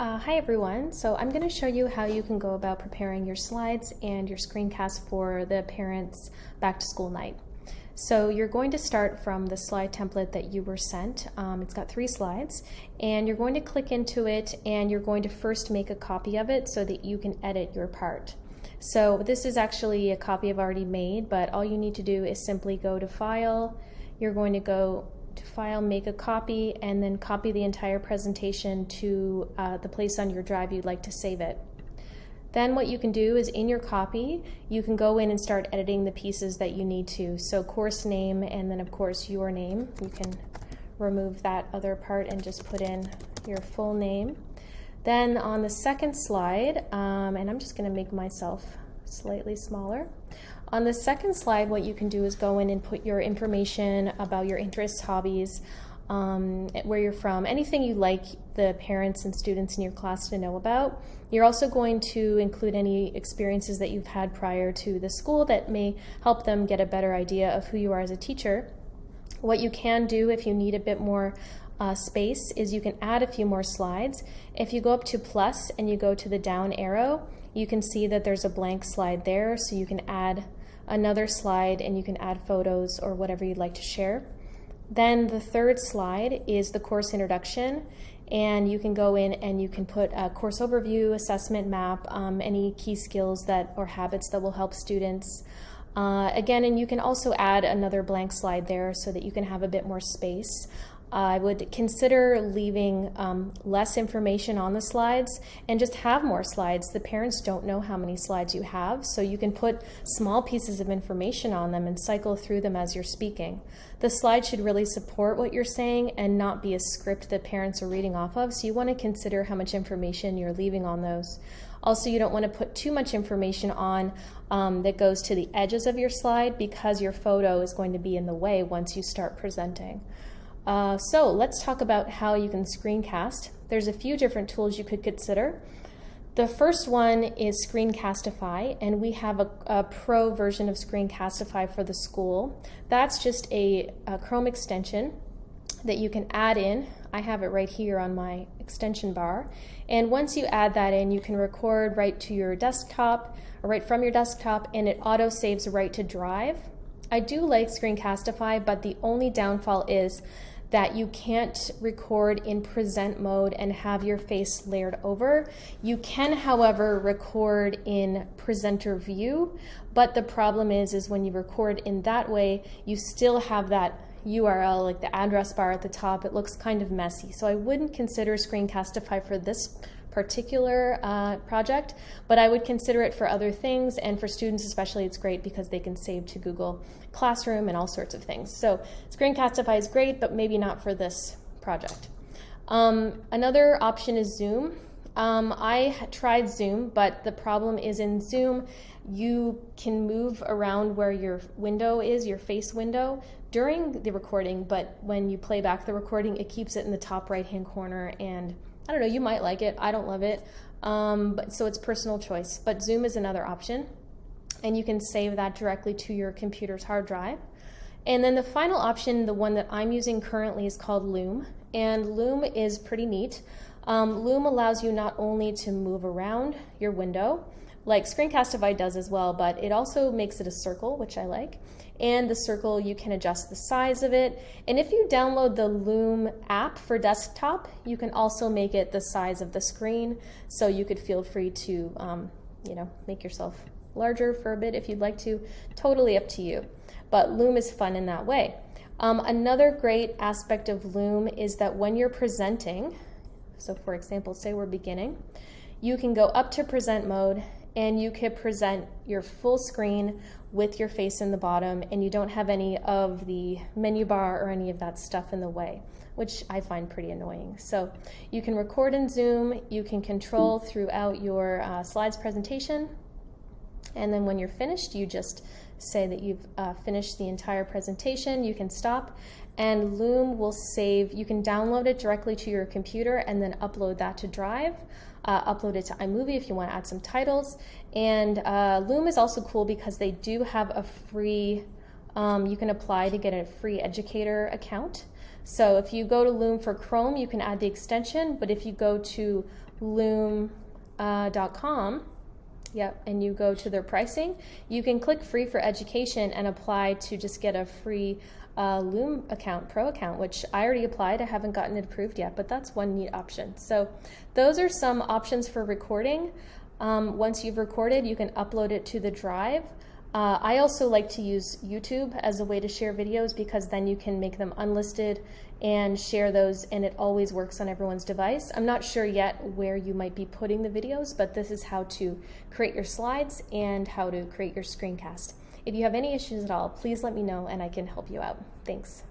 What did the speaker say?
Hi everyone. So I'm going to show you how you can go about preparing your slides and your screencast for the parents' back to school night. So you're going to start from the slide template that you were sent. It's got 3 slides, and you're going to click into it, and you're going to first make a copy of it so that you can edit your part. So this is actually a copy I've already made, but all you need to do is simply go to File. You're going to go to File, make a copy, and then copy the entire presentation to the place on your drive you'd like to save it. Then what you can do is in your copy, you can go in and start editing the pieces that you need to. So course name, and then of course your name. You can remove that other part and just put in your full name. Then on the second slide, and I'm just going to make myself slightly smaller. On the second slide, what you can do is go in and put your information about your interests, hobbies, where you're from, anything you like the parents and students in your class to know about. You're also going to include any experiences that you've had prior to the school that may help them get a better idea of who you are as a teacher. What you can do if you need a bit more space is you can add a few more slides. If you go up to plus and you go to the down arrow, you can see that there's a blank slide there, so you can add another slide and you can add photos or whatever you'd like to share. Then the third slide is the course introduction, and you can go in and you can put a course overview, assessment map, any key skills that or habits that will help students. Again, and you can also add another blank slide there so that you can have a bit more space. I would consider leaving less information on the slides and just have more slides. The parents don't know how many slides you have, so you can put small pieces of information on them and cycle through them as you're speaking. The slide should really support what you're saying and not be a script that parents are reading off of, so you want to consider how much information you're leaving on those. Also, you don't want to put too much information on that goes to the edges of your slide, because your photo is going to be in the way once you start presenting. So let's talk about how you can screencast. There's a few different tools you could consider. The first one is Screencastify, and we have a pro version of Screencastify for the school. That's just a Chrome extension that you can add in. I have it right here on my extension bar. And once you add that in, you can record right to your desktop, or right from your desktop, and it auto saves right to Drive. I do like Screencastify, but the only downfall is that you can't record in present mode and have your face layered over. You can, however, record in presenter view, but the problem is when you record in that way, you still have that URL, like the address bar at the top. It looks kind of messy. So I wouldn't consider Screencastify for this particular project, but I would consider it for other things, and for students especially it's great because they can save to Google Classroom and all sorts of things. So Screencastify is great, but maybe not for this project. Another option is Zoom. I tried Zoom, but the problem is in Zoom you can move around where your window is, your face window, during the recording, but when you play back the recording, it keeps it in the top right-hand corner, and I don't know, you might like it. I don't love it, but so it's personal choice. But Zoom is another option, and you can save that directly to your computer's hard drive. And then the final option, the one that I'm using currently, is called Loom, and Loom is pretty neat. Loom allows you not only to move around your window, like Screencastify does as well, but it also makes it a circle, which I like. And the circle, you can adjust the size of it. And if you download the Loom app for desktop, you can also make it the size of the screen. So you could feel free to, make yourself larger for a bit if you'd like to. Totally up to you. But Loom is fun in that way. Another great aspect of Loom is that when you're presenting, so for example, say we're beginning, you can go up to present mode, and you can present your full screen with your face in the bottom, and you don't have any of the menu bar or any of that stuff in the way, which I find pretty annoying. So you can record in Zoom, you can control throughout your slides presentation, and then when you're finished, you just say that you've finished the entire presentation. You can stop, and Loom will save. You can download it directly to your computer and then upload that to Drive. Upload it to iMovie if you want to add some titles. And Loom is also cool because they do have a free, you can apply to get a free educator account. So if you go to Loom for Chrome, you can add the extension, but if you go to loom.com, and you go to their pricing, you can click free for education and apply to just get a free Loom account, Pro account, which I already applied. I haven't gotten it approved yet, but that's one neat option. So those are some options for recording. Once you've recorded, you can upload it to the drive. I also like to use YouTube as a way to share videos because then you can make them unlisted and share those, and it always works on everyone's device. I'm not sure yet where you might be putting the videos, but this is how to create your slides and how to create your screencast. If you have any issues at all, please let me know and I can help you out. Thanks.